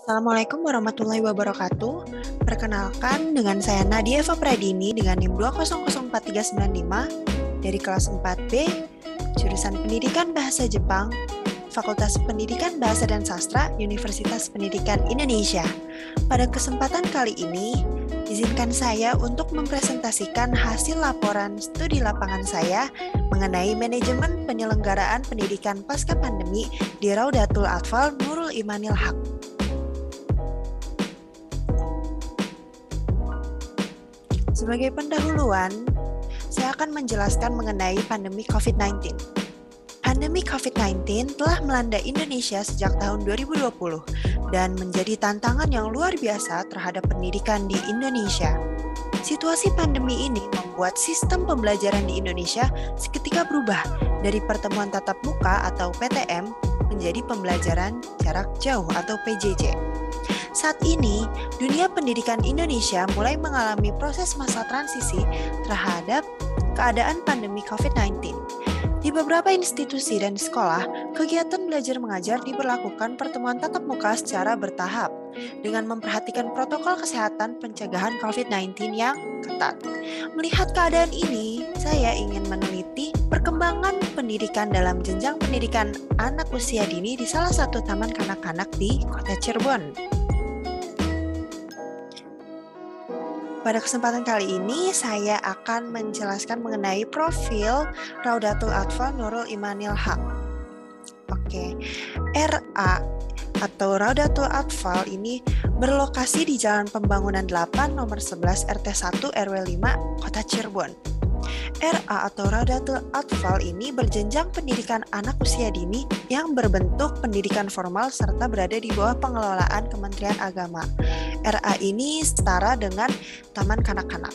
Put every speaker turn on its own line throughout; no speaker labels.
Assalamualaikum warahmatullahi wabarakatuh. Perkenalkan dengan saya Nadia Eva Pradini dengan NIM 2004395 dari kelas 4B, jurusan Pendidikan Bahasa Jepang, Fakultas Pendidikan Bahasa dan Sastra, Universitas Pendidikan Indonesia. Pada kesempatan kali ini, izinkan saya untuk mempresentasikan hasil laporan studi lapangan saya mengenai manajemen penyelenggaraan pendidikan pasca pandemi di Raudatul Atfal Nurul Imanil Haq. Sebagai pendahuluan, saya akan menjelaskan mengenai pandemi COVID-19. Pandemi COVID-19 telah melanda Indonesia sejak tahun 2020 dan menjadi tantangan yang luar biasa terhadap pendidikan di Indonesia. Situasi pandemi ini membuat sistem pembelajaran di Indonesia seketika berubah dari pertemuan tatap muka atau PTM menjadi pembelajaran jarak jauh atau PJJ. Saat ini, dunia pendidikan Indonesia mulai mengalami proses masa transisi terhadap keadaan pandemi COVID-19. Di beberapa institusi dan sekolah, kegiatan belajar mengajar diberlakukan pertemuan tatap muka secara bertahap dengan memperhatikan protokol kesehatan pencegahan COVID-19 yang ketat. Melihat keadaan ini, saya ingin meneliti perkembangan pendidikan dalam jenjang pendidikan anak usia dini di salah satu taman kanak-kanak di Kota Cirebon. Pada kesempatan kali ini, saya akan menjelaskan mengenai profil Raudatul Atfal Nurul Imanil Haq. Oke, RA atau Raudatul Atfal ini berlokasi di Jalan Pembangunan 8 nomor 11 RT 1 RW 5 Kota Cirebon. RA atau Raudatul Atfal ini berjenjang pendidikan anak usia dini yang berbentuk pendidikan formal serta berada di bawah pengelolaan Kementerian Agama. RA ini setara dengan taman kanak-kanak.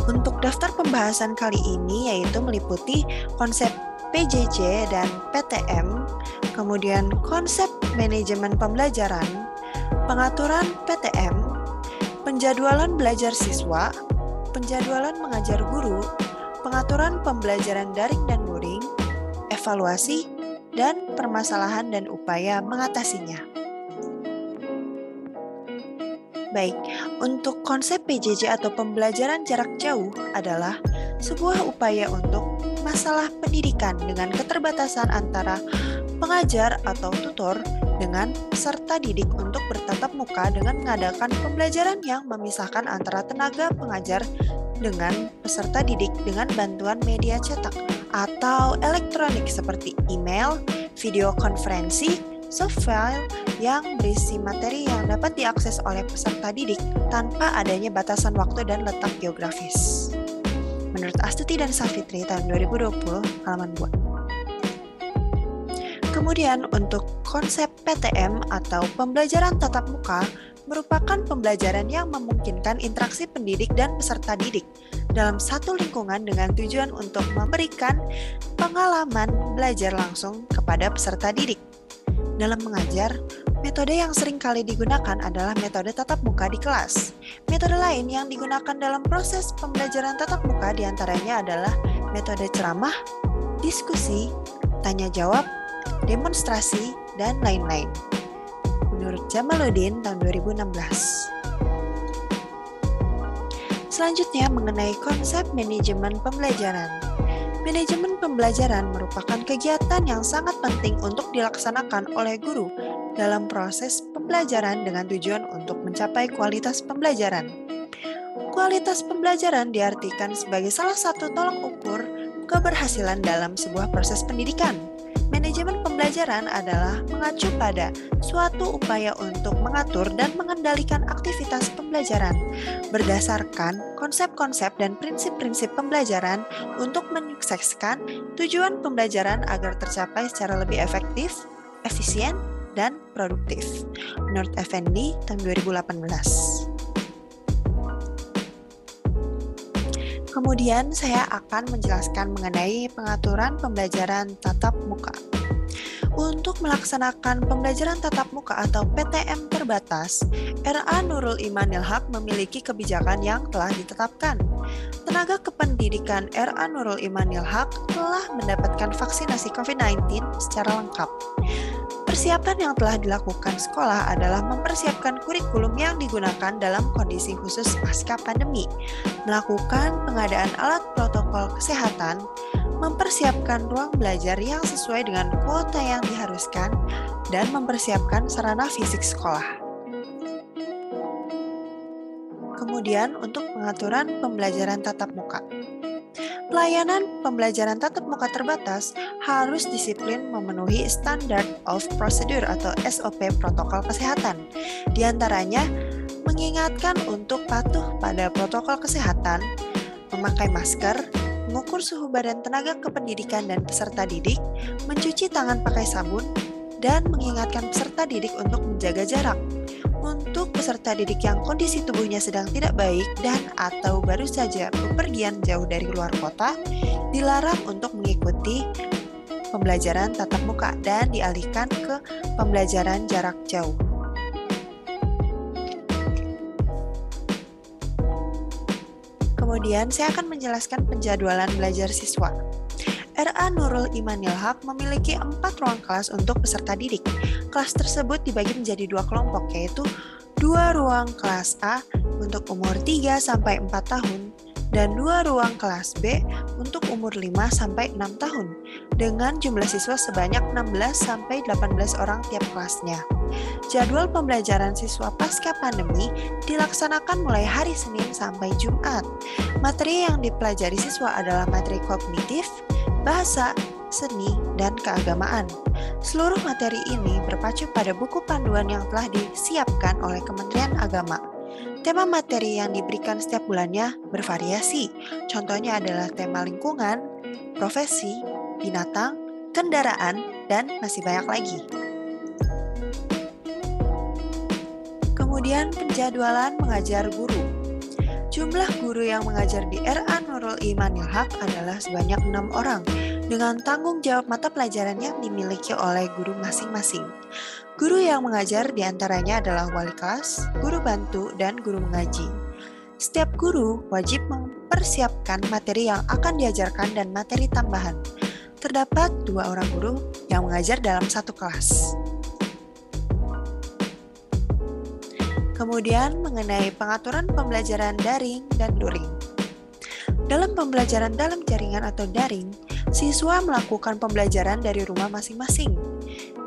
Untuk daftar pembahasan kali ini yaitu meliputi konsep PJJ dan PTM, kemudian konsep manajemen pembelajaran, pengaturan PTM, penjadwalan belajar siswa, penjadwalan mengajar guru, pengaturan pembelajaran daring dan luring, evaluasi, dan permasalahan dan upaya mengatasinya. Baik, untuk konsep PJJ atau pembelajaran jarak jauh adalah sebuah upaya untuk masalah pendidikan dengan keterbatasan antara pengajar atau tutor dengan peserta didik untuk bertatap muka dengan mengadakan pembelajaran yang memisahkan antara tenaga pengajar dengan peserta didik dengan bantuan media cetak atau elektronik seperti email, video konferensi, soft file yang berisi materi yang dapat diakses oleh peserta didik tanpa adanya batasan waktu dan letak geografis. Menurut Astuti dan Safitri tahun 2020, halaman 2. Kemudian untuk konsep PTM atau pembelajaran tatap muka merupakan pembelajaran yang memungkinkan interaksi pendidik dan peserta didik dalam satu lingkungan dengan tujuan untuk memberikan pengalaman belajar langsung kepada peserta didik. Dalam mengajar, metode yang sering kali digunakan adalah metode tatap muka di kelas. Metode lain yang digunakan dalam proses pembelajaran tatap muka diantaranya adalah metode ceramah, diskusi, tanya jawab, demonstrasi, dan lain-lain. Menurut Jamaluddin tahun 2016. Selanjutnya mengenai konsep manajemen pembelajaran. Manajemen pembelajaran merupakan kegiatan yang sangat penting untuk dilaksanakan oleh guru dalam proses pembelajaran dengan tujuan untuk mencapai kualitas pembelajaran. Kualitas pembelajaran diartikan sebagai salah satu tolak ukur keberhasilan dalam sebuah proses pendidikan. Manajemen pembelajaran adalah mengacu pada suatu upaya untuk mengatur dan mengendalikan aktivitas pembelajaran berdasarkan konsep-konsep dan prinsip-prinsip pembelajaran untuk menyukseskan tujuan pembelajaran agar tercapai secara lebih efektif, efisien, dan produktif. Menurut Effendi tahun 2018. Kemudian saya akan menjelaskan mengenai pengaturan pembelajaran tatap muka. Untuk melaksanakan pembelajaran tatap muka atau PTM terbatas, RA Nurul Imanil Haq memiliki kebijakan yang telah ditetapkan. Tenaga kependidikan RA Nurul Imanil Haq telah mendapatkan vaksinasi COVID-19 secara lengkap. Persiapan yang telah dilakukan sekolah adalah mempersiapkan kurikulum yang digunakan dalam kondisi khusus pasca pandemi, melakukan pengadaan alat protokol kesehatan, mempersiapkan ruang belajar yang sesuai dengan kuota yang diharuskan, dan mempersiapkan sarana fisik sekolah. Kemudian untuk pengaturan pembelajaran tatap muka. Pelayanan pembelajaran tatap muka terbatas harus disiplin memenuhi Standard of Procedure atau SOP protokol kesehatan. Di antaranya, mengingatkan untuk patuh pada protokol kesehatan, memakai masker, mengukur suhu badan tenaga kependidikan dan peserta didik, mencuci tangan pakai sabun, dan mengingatkan peserta didik untuk menjaga jarak. Untuk peserta didik yang kondisi tubuhnya sedang tidak baik dan atau baru saja bepergian jauh dari luar kota, dilarang untuk mengikuti pembelajaran tatap muka dan dialihkan ke pembelajaran jarak jauh. Kemudian saya akan menjelaskan penjadwalan belajar siswa. RA Nurul Imanil Haq memiliki 4 ruang kelas untuk peserta didik. Kelas tersebut dibagi menjadi 2 kelompok, yaitu 2 ruang kelas A untuk umur 3-4 tahun dan 2 ruang kelas B untuk umur 5-6 tahun dengan jumlah siswa sebanyak 16-18 orang tiap kelasnya. Jadwal pembelajaran siswa pasca pandemi dilaksanakan mulai hari Senin sampai Jumat. Materi yang dipelajari siswa adalah materi kognitif, bahasa, seni, dan keagamaan. Seluruh materi ini berpacu pada buku panduan yang telah disiapkan oleh Kementerian Agama. Tema materi yang diberikan setiap bulannya bervariasi. Contohnya adalah tema lingkungan, profesi, binatang, kendaraan, dan masih banyak lagi. Kemudian penjadwalan mengajar guru. Jumlah guru yang mengajar di RA Nurul Imanil Haq adalah sebanyak 6 orang, dengan tanggung jawab mata pelajaran yang dimiliki oleh guru masing-masing. Guru yang mengajar diantaranya adalah wali kelas, guru bantu, dan guru mengaji. Setiap guru wajib mempersiapkan materi yang akan diajarkan dan materi tambahan. Terdapat 2 orang guru yang mengajar dalam satu kelas. Kemudian mengenai pengaturan pembelajaran daring dan luring. Dalam pembelajaran dalam jaringan atau daring, siswa melakukan pembelajaran dari rumah masing-masing.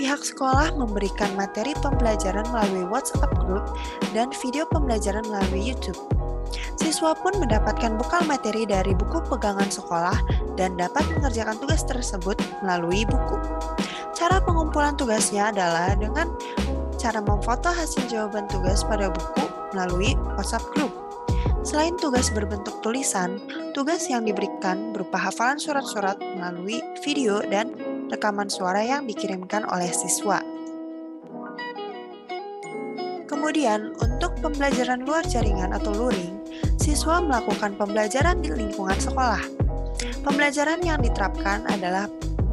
Pihak sekolah memberikan materi pembelajaran melalui WhatsApp group dan video pembelajaran melalui YouTube. Siswa pun mendapatkan bekal materi dari buku pegangan sekolah dan dapat mengerjakan tugas tersebut melalui buku. Cara pengumpulan tugasnya adalah dengan cara memfoto hasil jawaban tugas pada buku melalui WhatsApp group. Selain tugas berbentuk tulisan, tugas yang diberikan berupa hafalan surat-surat melalui video dan rekaman suara yang dikirimkan oleh siswa. Kemudian, untuk pembelajaran luar jaringan atau luring, siswa melakukan pembelajaran di lingkungan sekolah. Pembelajaran yang diterapkan adalah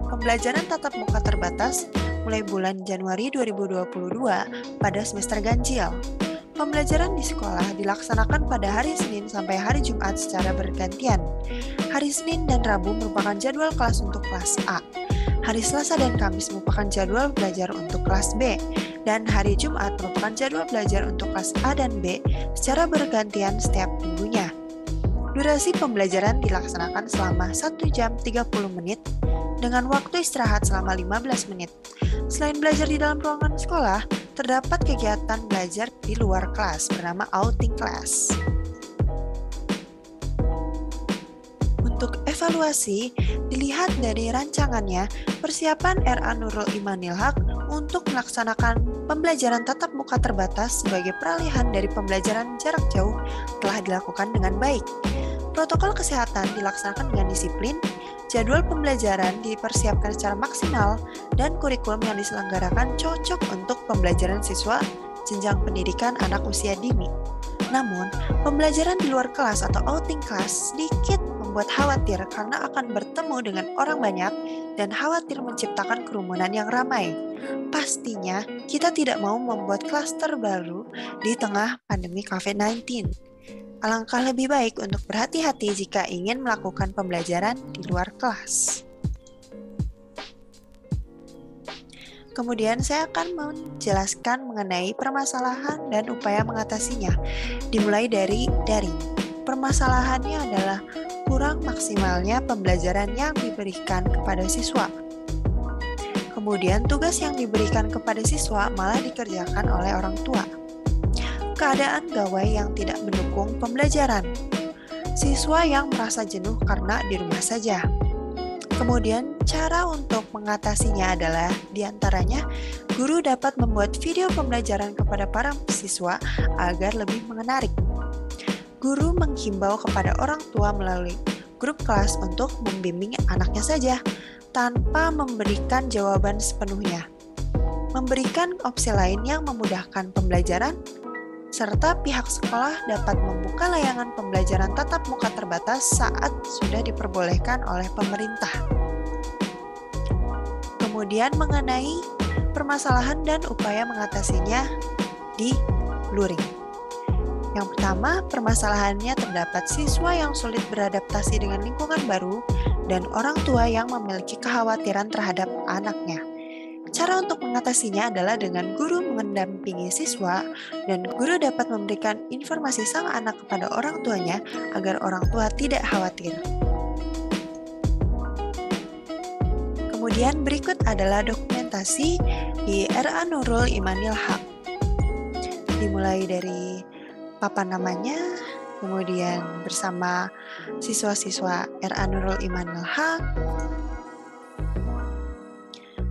pembelajaran tatap muka terbatas mulai bulan Januari 2022 pada semester ganjil. Pembelajaran di sekolah dilaksanakan pada hari Senin sampai hari Jumat secara bergantian. Hari Senin dan Rabu merupakan jadwal kelas untuk kelas A. Hari Selasa dan Kamis merupakan jadwal belajar untuk kelas B. Dan hari Jumat merupakan jadwal belajar untuk kelas A dan B secara bergantian setiap minggunya. Durasi pembelajaran dilaksanakan selama 1 jam 30 menit dengan waktu istirahat selama 15 menit. Selain belajar di dalam ruangan sekolah, terdapat kegiatan belajar di luar kelas bernama outing class. Untuk evaluasi, dilihat dari rancangannya, persiapan RA Nurul Imanil Haq untuk melaksanakan pembelajaran tatap muka terbatas sebagai peralihan dari pembelajaran jarak jauh telah dilakukan dengan baik. Protokol kesehatan dilaksanakan dengan disiplin, jadwal pembelajaran dipersiapkan secara maksimal, dan kurikulum yang diselenggarakan cocok untuk pembelajaran siswa jenjang pendidikan anak usia dini. Namun, pembelajaran di luar kelas atau outing class sedikit membuat khawatir karena akan bertemu dengan orang banyak dan khawatir menciptakan kerumunan yang ramai. Pastinya, kita tidak mau membuat klaster baru di tengah pandemi COVID-19. Alangkah lebih baik untuk berhati-hati jika ingin melakukan pembelajaran di luar kelas. Kemudian saya akan menjelaskan mengenai permasalahan dan upaya mengatasinya. Dimulai dari daring. Permasalahannya adalah kurang maksimalnya pembelajaran yang diberikan kepada siswa. Kemudian tugas yang diberikan kepada siswa malah dikerjakan oleh orang tua. Keadaan gawai yang tidak mendukung pembelajaran. Siswa yang merasa jenuh karena di rumah saja. Kemudian, cara untuk mengatasinya adalah diantaranya, guru dapat membuat video pembelajaran kepada para siswa agar lebih menarik. Guru menghimbau kepada orang tua melalui grup kelas untuk membimbing anaknya saja, tanpa memberikan jawaban sepenuhnya. Memberikan opsi lain yang memudahkan pembelajaran, serta pihak sekolah dapat membuka layanan pembelajaran tatap muka terbatas saat sudah diperbolehkan oleh pemerintah. Kemudian mengenai permasalahan dan upaya mengatasinya di luring. Yang pertama, permasalahannya terdapat siswa yang sulit beradaptasi dengan lingkungan baru dan orang tua yang memiliki kekhawatiran terhadap anaknya. Cara untuk mengatasinya adalah dengan guru mendampingi siswa dan guru dapat memberikan informasi sang anak kepada orang tuanya agar orang tua tidak khawatir. Kemudian berikut adalah dokumentasi di RA Nurul Imanil Haq. Dimulai dari papan namanya, kemudian bersama siswa-siswa RA Nurul Imanil Haq.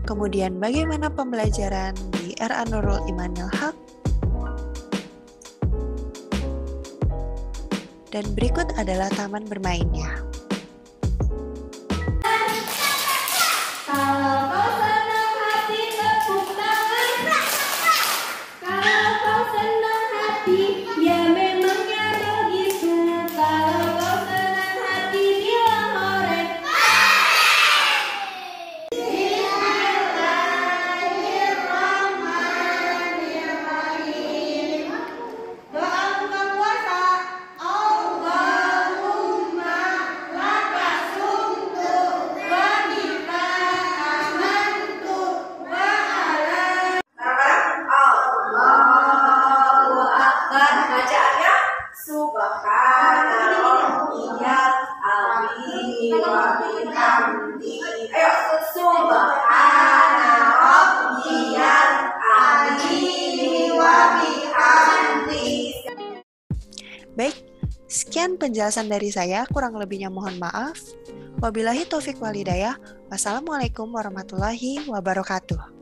Kemudian bagaimana pembelajaran di RA Nurul Imanil Haq. Dan berikut adalah taman bermainnya.
Kalau kau senang hati tepuk tangan. Kalau kau senang hati ya memangnya begitu. Kalau kau senang hati bilang hore. Doa buka puasa. Allahumma lakasumtu wa bika amantu wa ala. Allahu Akbar. Bacaannya Subhana rabbiyal azim wa bihamdihi. Ayo, Subhana rabbiyal azim wa bihamdihi.
Baik, sekian penjelasan dari saya, kurang lebihnya mohon maaf. Wabillahi taufik walhidayah. Wassalamualaikum warahmatullahi wabarakatuh.